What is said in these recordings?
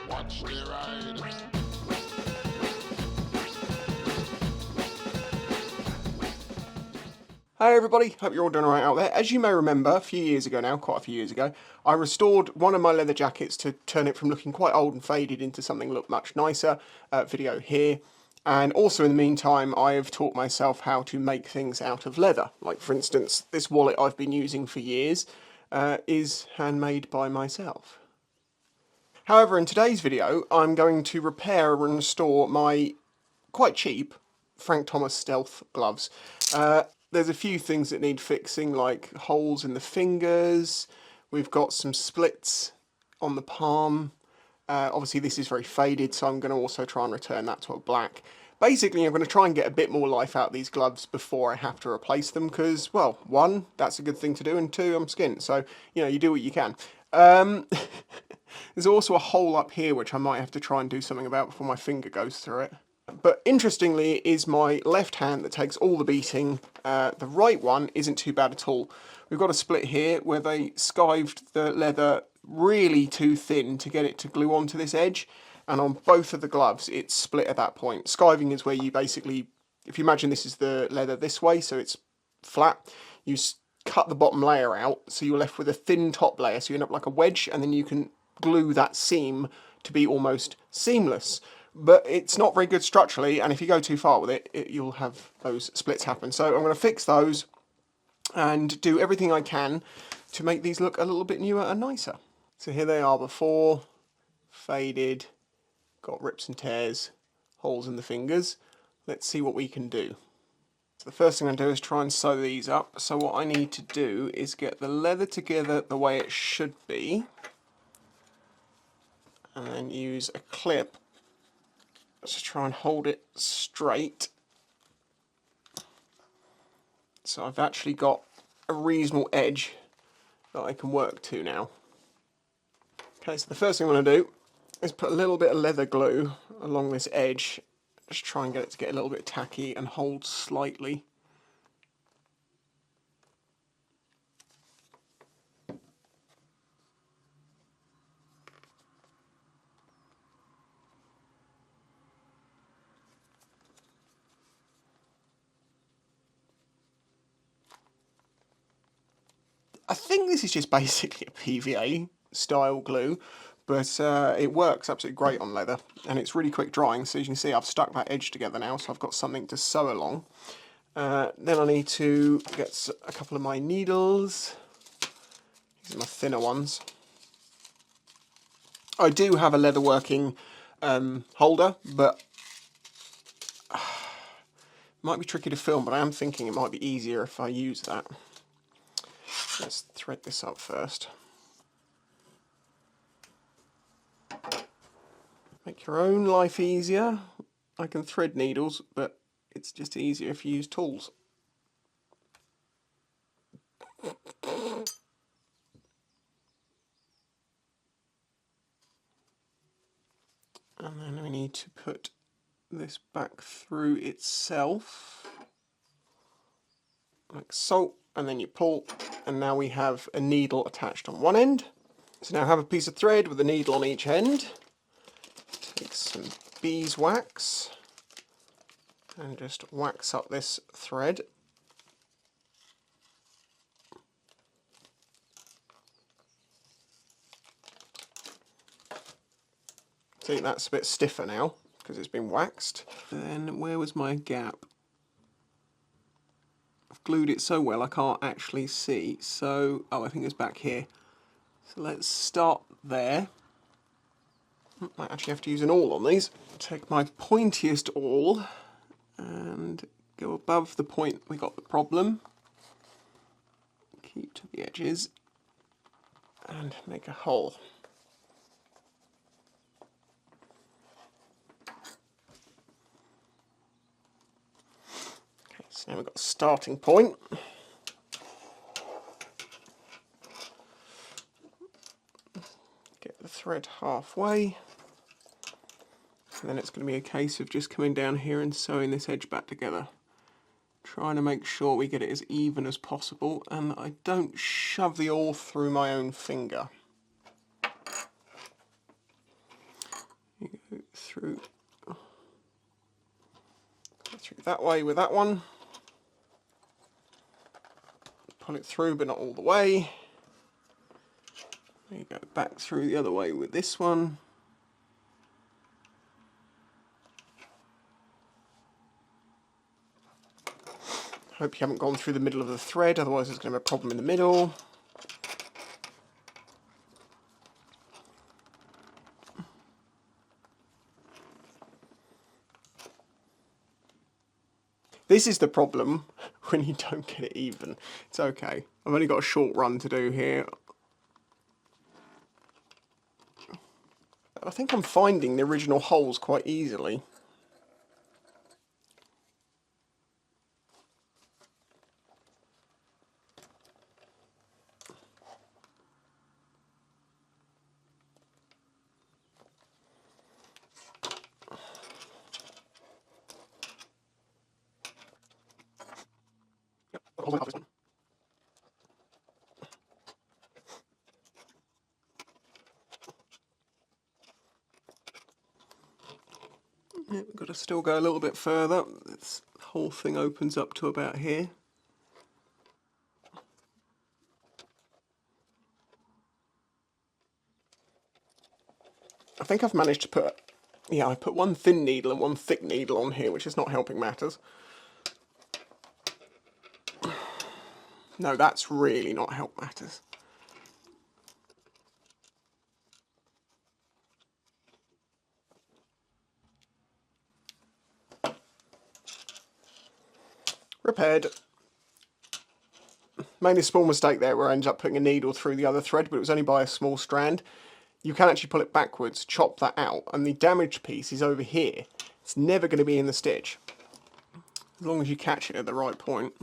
Watch the ride. Hi everybody, hope you're all doing alright out there. As you may remember, a few years ago now, quite a few years ago, I restored one of my leather jackets to turn it from looking quite old and faded into something look much nicer. Video here. And also in the meantime, I have taught myself how to make things out of leather. Like for instance, this wallet I've been using for years is handmade by myself. However, in today's video, I'm going to repair and restore my quite cheap Frank Thomas Stealth gloves. There's a few things that need fixing, like holes in the fingers. We've got some splits on the palm. Obviously this is very faded, so I'm going to also try and return that to a black. Basically, I'm going to try and get a bit more life out of these gloves before I have to replace them, because, well, one, that's a good thing to do, and two, I'm skint, so, you know, you do what you can. There's also a hole up here which I might have to try and do something about before my finger goes through it. But interestingly, it is my left hand that takes all the beating. The right one isn't too bad at all. We've got a split here where they skived the leather really too thin to get it to glue onto this edge, and on both of the gloves it's split at that point. Skiving is where you basically, if you imagine this is the leather this way, so it's flat, you cut the bottom layer out so you're left with a thin top layer, so you end up like a wedge, and then you can glue that seam to be almost seamless. But it's not very good structurally, and if you go too far with it, you'll have those splits happen. So I'm going to fix those and do everything I can to make these look a little bit newer and nicer. So here they are before, faded, got rips and tears, holes in the fingers. Let's see what we can do. So the first thing I do is try and sew these up. So what I need to do is get the leather together the way it should be, and then use a clip to try and hold it straight. So I've actually got a reasonable edge that I can work to now. Okay, so the first thing I'm going to do is put a little bit of leather glue along this edge. Just try and get it to get a little bit tacky and hold slightly. I think this is just basically a PVA style glue, but it works absolutely great on leather, and it's really quick drying. So as you can see, I've stuck that edge together now, so I've got something to sew along. Then I need to get a couple of my needles. These are my thinner ones. I do have a leather working holder, but it might be tricky to film, but I am thinking it might be easier if I use that. Let's thread this up first. Make your own life easier. I can thread needles, but it's just easier if you use tools. And then we need to put this back through itself, like so, and then you pull, and now we have a needle attached on one end. So now I have a piece of thread with a needle on each end. Take some beeswax and just wax up this thread. See, that's a bit stiffer now because it's been waxed. Then where was my gap? I've glued it so well I can't actually see, so I think it's back here. So let's start there. Might actually have to use an awl on these. Take my pointiest awl and go above the point we got the problem. Keep to the edges and make a hole. Okay, so now we've got a starting point. Get the thread halfway. And then it's going to be a case of just coming down here and sewing this edge back together. Trying to make sure we get it as even as possible and that I don't shove the awl through my own finger. through that way with that one. Pull it through, but not all the way. There you go, back through the other way with this one. Hope you haven't gone through the middle of the thread, otherwise there's going to be a problem in the middle. This is the problem when you don't get it even. It's okay. I've only got a short run to do here. I think I'm finding the original holes quite easily. Yeah, we've got to still go a little bit further. This whole thing opens up to about here. I think I've managed to put, yeah, I put one thin needle and one thick needle on here, which is not helping matters. No, that's really not help matters. Repaired. Made a small mistake there where I ended up putting a needle through the other thread, but it was only by a small strand. You can actually pull it backwards, chop that out, and the damaged piece is over here. It's never going to be in the stitch, as long as you catch it at the right point.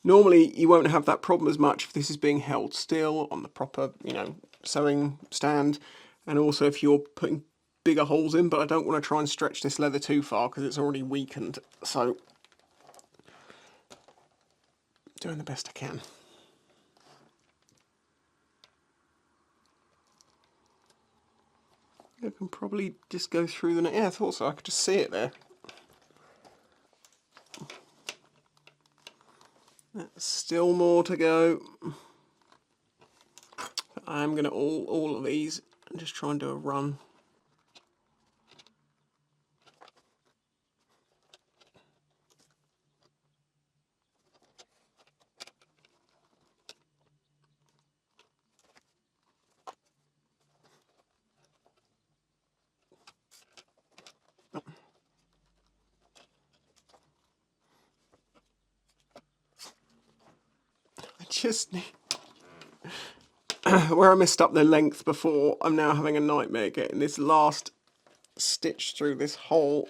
Normally you won't have that problem as much if this is being held still on the proper, you know, sewing stand, and also if you're putting bigger holes in, but I don't want to try and stretch this leather too far because it's already weakened, so doing the best I can. I can probably just go through the... Yeah, I thought so. I could just see it there. There's still more to go. I'm going to all of these and just try and do a run. Just where I messed up the length before, I'm now having a nightmare getting this last stitch through this hole.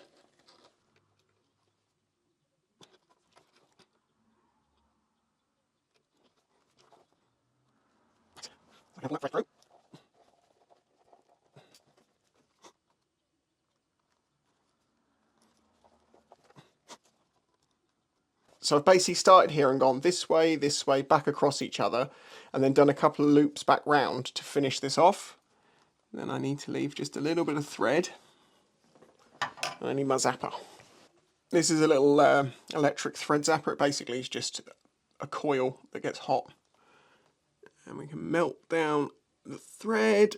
So I've basically started here and gone this way, back across each other, and then done a couple of loops back round to finish this off. Then I need to leave just a little bit of thread, and I need my zapper. This is a little electric thread zapper. It basically is just a coil that gets hot, and we can melt down the thread.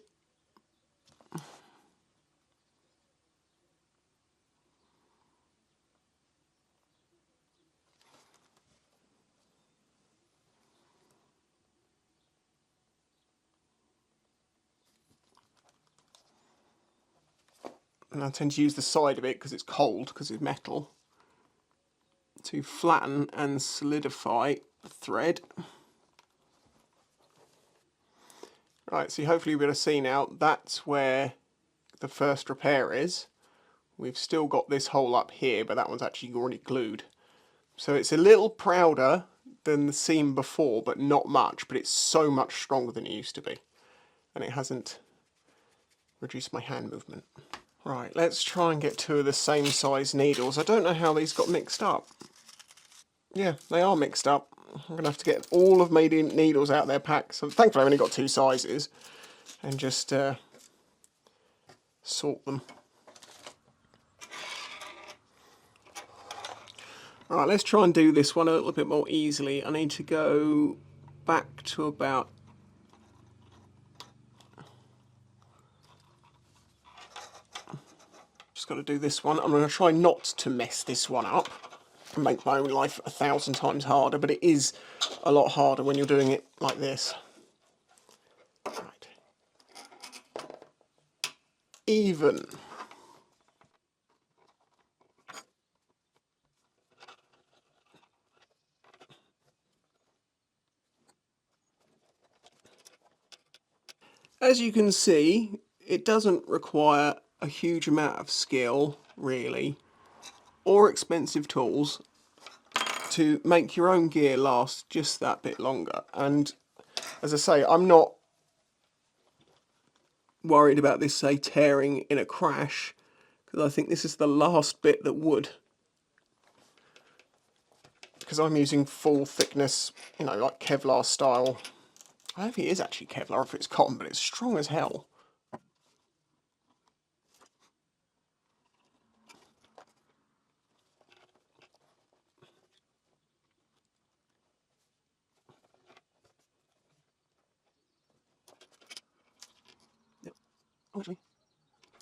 And I tend to use the side of it because it's cold, because it's metal, to flatten and solidify the thread. Right, so hopefully you'll be able to see now, that's where the first repair is. We've still got this hole up here, but that one's actually already glued. So it's a little prouder than the seam before, but not much, but it's so much stronger than it used to be. And it hasn't reduced my hand movement. Right, let's try and get two of the same size needles. I don't know how these got mixed up. Yeah, they are mixed up. I'm going to have to get all of my needles out of their pack. So thankfully I've only got two sizes. And just sort them. Alright, let's try and do this one a little bit more easily. I need to go back to about... Just got to do this one. I'm going to try not to mess this one up and make my own life 1,000 times harder, but it is a lot harder when you're doing it like this. Right. Even. As you can see, it doesn't require a huge amount of skill, really, or expensive tools to make your own gear last just that bit longer. And as I say, I'm not worried about this, say, tearing in a crash, because I think this is the last bit that would. Because I'm using full thickness, you know, like Kevlar style. I don't know if it is actually Kevlar, if it's cotton, but it's strong as hell.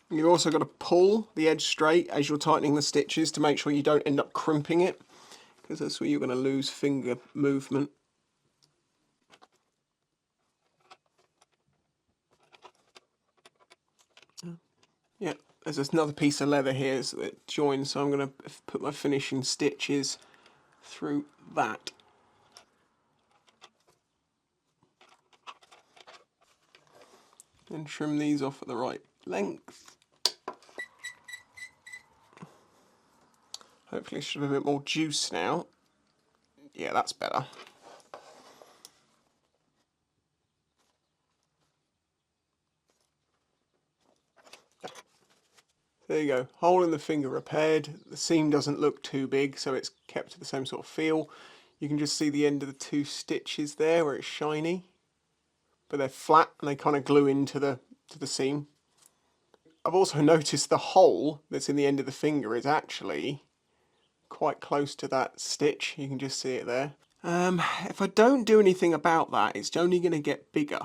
You've also got to pull the edge straight as you're tightening the stitches to make sure you don't end up crimping it, because that's where you're going to lose finger movement. Yeah, there's another piece of leather here that joins, so I'm going to put my finishing stitches through that. And trim these off at the right length. Hopefully it should have a bit more juice now. Yeah, that's better. There you go, hole in the finger repaired. The seam doesn't look too big, so it's kept to the same sort of feel. You can just see the end of the two stitches there where it's shiny, but they're flat and they kind of glue into the seam. I've also noticed the hole that's in the end of the finger is actually quite close to that stitch. You can just see it there. If I don't do anything about that, it's only going to get bigger.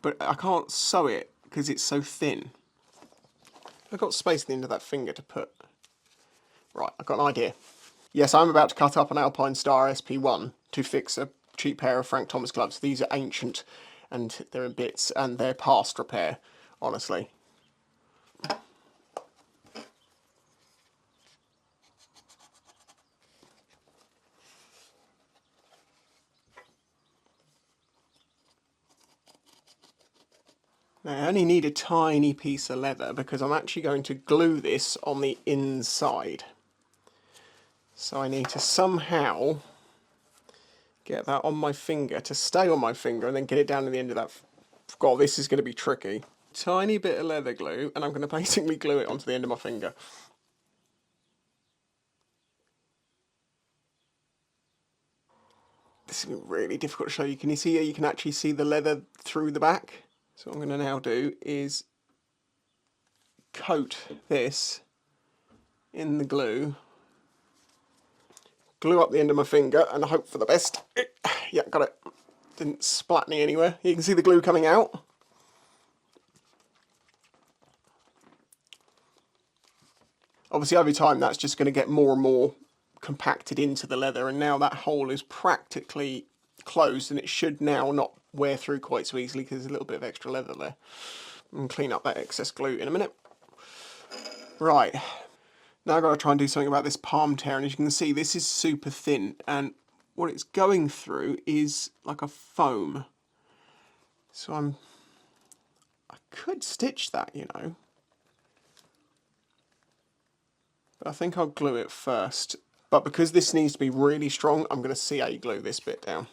But I can't sew it because it's so thin. I've got space at the end of that finger to put. Right, I've got an idea. Yes, I'm about to cut up an Alpine Star SP1 to fix a cheap pair of Frank Thomas gloves. These are ancient and they're in bits and they're past repair, honestly. Now, I only need a tiny piece of leather because I'm actually going to glue this on the inside. So I need to somehow get that on my finger to stay on my finger and then get it down to the end of that. God, this is going to be tricky. Tiny bit of leather glue and I'm going to basically glue it onto the end of my finger. This is really difficult to show you. Can you see? You can actually see the leather through the back. So what I'm going to now do is coat this in the glue, glue up the end of my finger and hope for the best. Yeah, got it. Didn't splat me anywhere. You can see the glue coming out. Obviously over time that's just going to get more and more compacted into the leather, and now that hole is practically closed and it should now not wear through quite so easily because there's a little bit of extra leather there. And clean up that excess glue in a minute. Right, now I've got to try and do something about this palm tear, and as you can see this is super thin and what it's going through is like a foam. So I could stitch that, you know, but I think I'll glue it first. But because this needs to be really strong, I'm going to CA glue this bit down.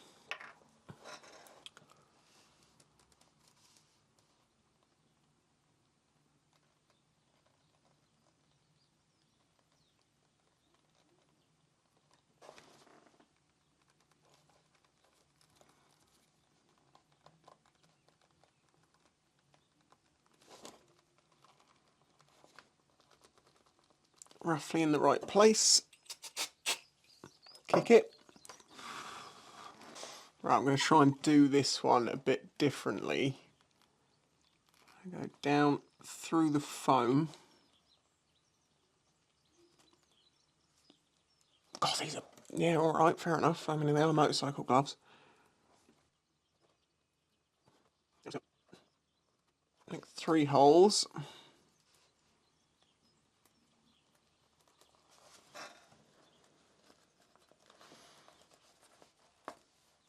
roughly in the right place. Kick it. Right, I'm going to try and do this one a bit differently. I go down through the foam. God, these are... Yeah, alright, fair enough. I mean, they are motorcycle gloves. Make 3 holes.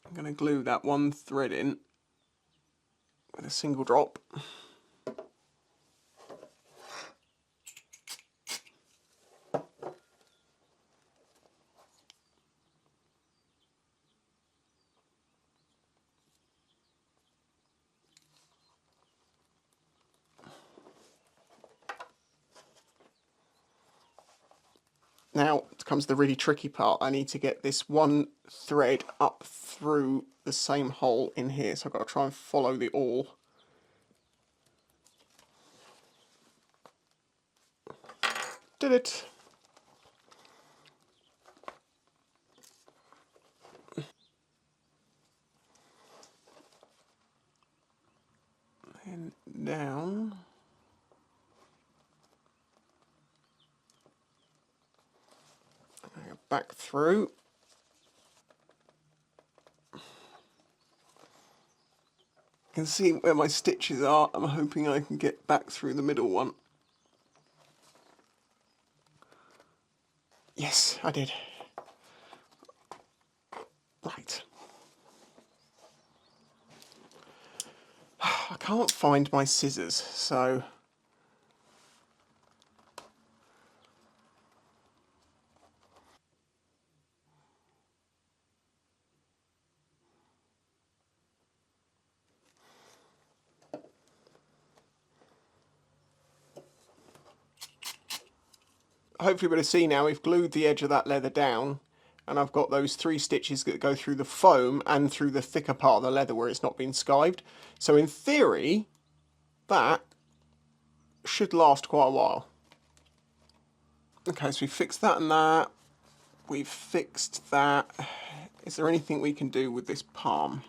I'm going to glue that one thread in with a single drop. Now comes the really tricky part. I need to get this one thread up through the same hole in here, so I've got to try and follow the awl. Did it! And down. Back through. You can see where my stitches are. I'm hoping I can get back through the middle one. Yes, I did. Right. I can't find my scissors, so... Hopefully you're able to see now, we've glued the edge of that leather down, and I've got those 3 stitches that go through the foam and through the thicker part of the leather where it's not been skived. So in theory, that should last quite a while. Okay, so we fixed that and that. We've fixed that. Is there anything we can do with this palm?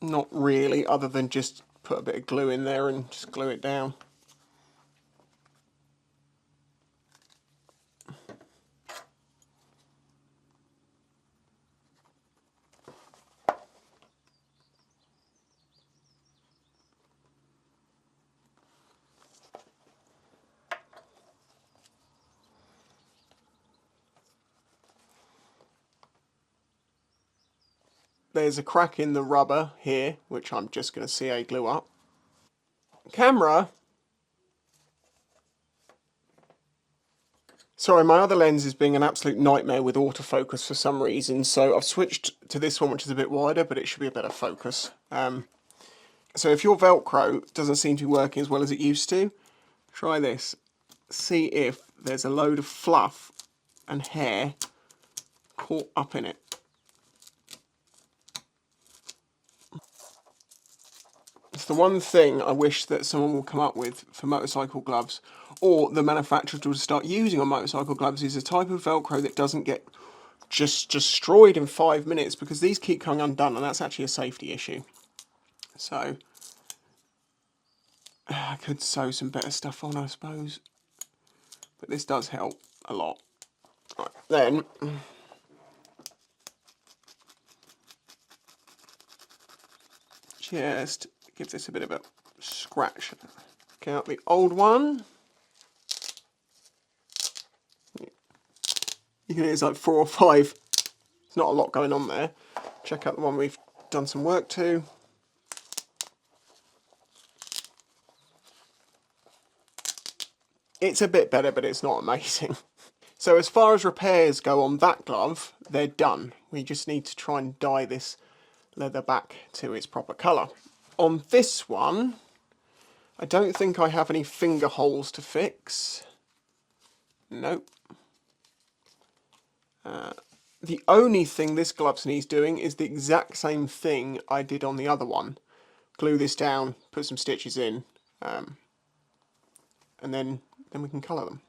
Not really, other than just put a bit of glue in there and just glue it down. There's a crack in the rubber here, which I'm just going to CA glue up. Camera. Sorry, my other lens is being an absolute nightmare with autofocus for some reason, so I've switched to this one, which is a bit wider, but it should be a better focus. So if your Velcro doesn't seem to be working as well as it used to, try this. See if there's a load of fluff and hair caught up in it. It's the one thing I wish that someone will come up with for motorcycle gloves, or the manufacturers will start using on motorcycle gloves, is a type of Velcro that doesn't get just destroyed in 5 minutes, because these keep coming undone, and that's actually a safety issue. So I could sew some better stuff on, I suppose, but this does help a lot. Right, then just give this a bit of a scratch. Get out the old one. You can hear it's like 4 or 5. There's not a lot going on there. Check out the one we've done some work to. It's a bit better, but it's not amazing. So as far as repairs go on that glove, they're done. We just need to try and dye this leather back to its proper colour. On this one, I don't think I have any finger holes to fix. Nope. The only thing this glove needs doing is the exact same thing I did on the other one. Glue this down, put some stitches in. and then we can colour them.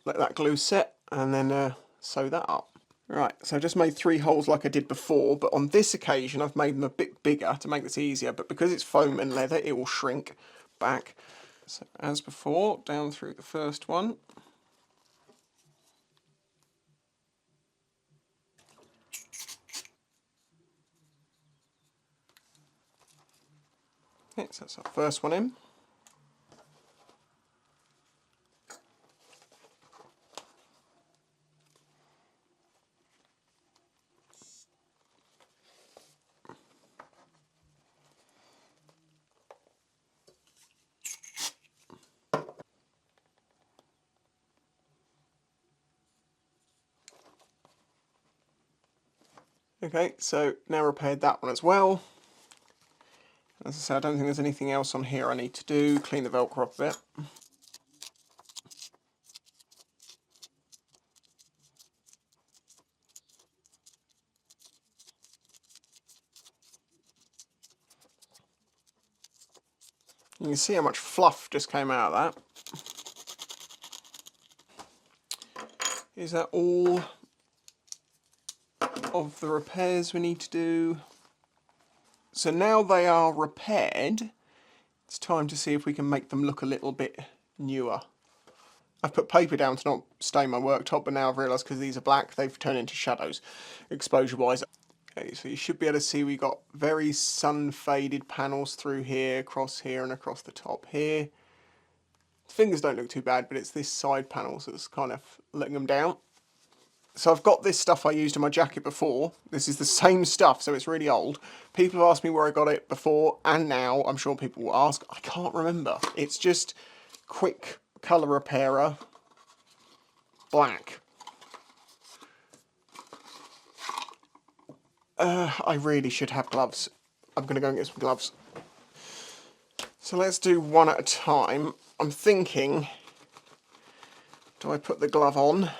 Let that glue set and then sew that up. Right, so I just made 3 holes like I did before, but on this occasion I've made them a bit bigger to make this easier, but because it's foam and leather it will shrink back. So as before, down through the first one. Okay, so that's our first one in. Okay, so now repaired that one as well. As I say, I don't think there's anything else on here I need to do. Clean the Velcro up a bit. You can see how much fluff just came out of that. Is that all of the repairs we need to do? So now they are repaired, it's time to see if we can make them look a little bit newer. I've put paper down to not stain my worktop, but now I've realised because these are black, they've turned into shadows, exposure-wise. Okay, so you should be able to see we got very sun-faded panels through here, across here, and across the top here. Fingers don't look too bad, but it's this side panels that's kind of letting them down. So I've got this stuff I used in my jacket before. This is the same stuff, so it's really old. People have asked me where I got it before and now. I'm sure people will ask. I can't remember. It's just Quick Colour Repairer Black. I really should have gloves. I'm going to go and get some gloves. So let's do one at a time. I'm thinking, do I put the glove on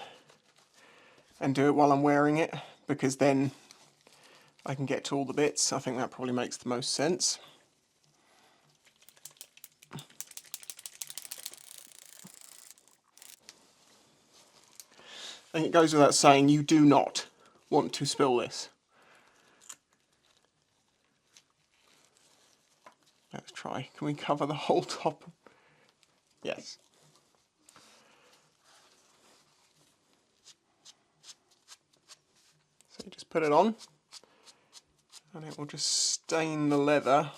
and do it while I'm wearing it? Because then I can get to all the bits. I think that probably makes the most sense. I think it goes without saying, you do not want to spill this. Let's try. Can we cover the whole top? Yes. So you just put it on, and it will just stain the leather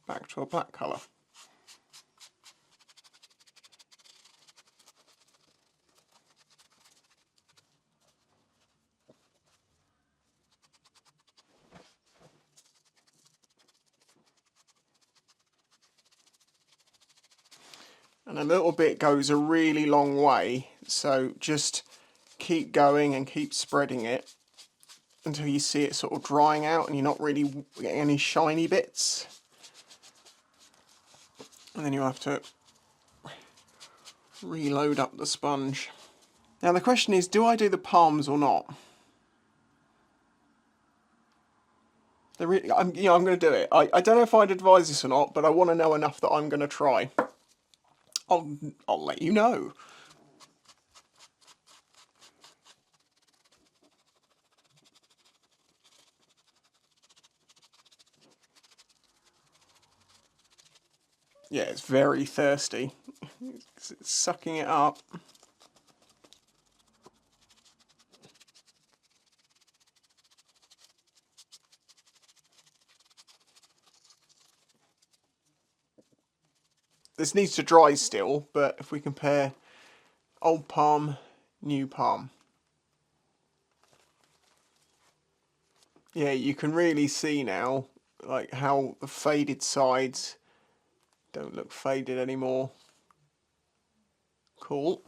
back to a black colour. And a little bit goes a really long way, so just keep going and keep spreading it until you see it sort of drying out and you're not really getting any shiny bits. And then you'll have to reload up the sponge. Now the question is, do I do the palms or not? I'm going to do it. I don't know if I'd advise this or not, but I want to know enough that I'm going to try. I'll let you know. Yeah, it's very thirsty. It's sucking it up. This needs to dry still, but if we compare old palm, new palm. Yeah, you can really see now, like how the faded sides don't look faded anymore. Cool.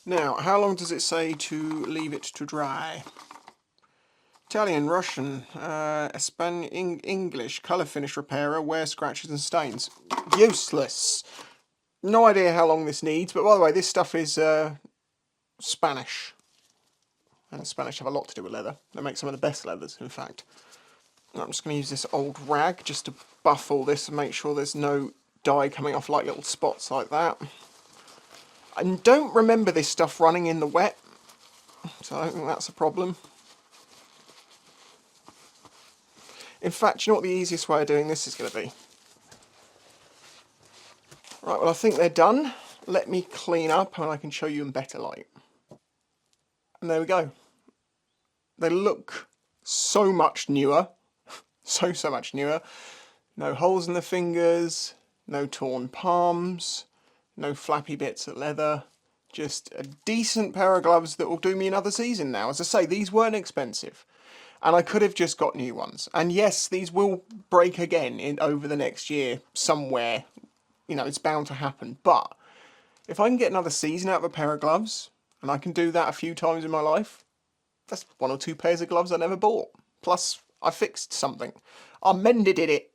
Now, how long does it say to leave it to dry? Italian, Russian, English, colour finish repairer, wear scratches and stains. Useless. No idea how long this needs, but by the way, this stuff is Spanish. And the Spanish have a lot to do with leather. They make some of the best leathers, in fact. I'm just going to use this old rag just to buff all this and make sure there's no dye coming off like little spots like that. I don't remember this stuff running in the wet, so I don't think that's a problem. In fact, you know what the easiest way of doing this is going to be? Right, well I think they're done. Let me clean up and I can show you in better light. And there we go. They look so much newer. So much newer. No holes in the fingers, no torn palms, no flappy bits of leather. Just a decent pair of gloves that will do me another season now. As I say, these weren't expensive. And I could have just got new ones. And yes, these will break again over the next year somewhere. You know, it's bound to happen. But if I can get another season out of a pair of gloves, and I can do that a few times in my life, that's 1 or 2 pairs of gloves I never bought. Plus, I fixed something. I mended it.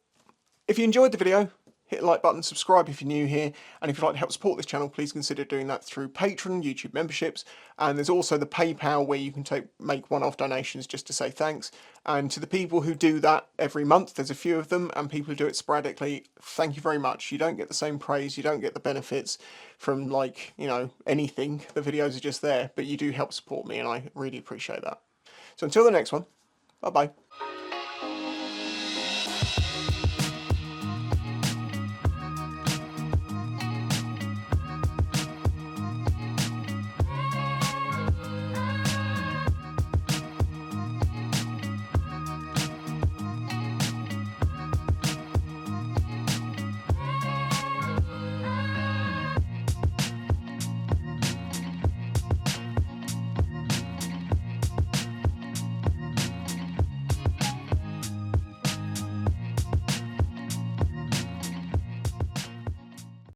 If you enjoyed the video, hit the like button, subscribe if you're new here, and if you'd like to help support this channel, please consider doing that through Patreon, YouTube memberships, and there's also the PayPal where you can make one-off donations just to say thanks. And to the people who do that every month, there's a few of them, and people who do it sporadically, thank you very much. You don't get the same praise, you don't get the benefits from, like, you know, anything. The videos are just there, but you do help support me, and I really appreciate that. So until the next one, bye-bye.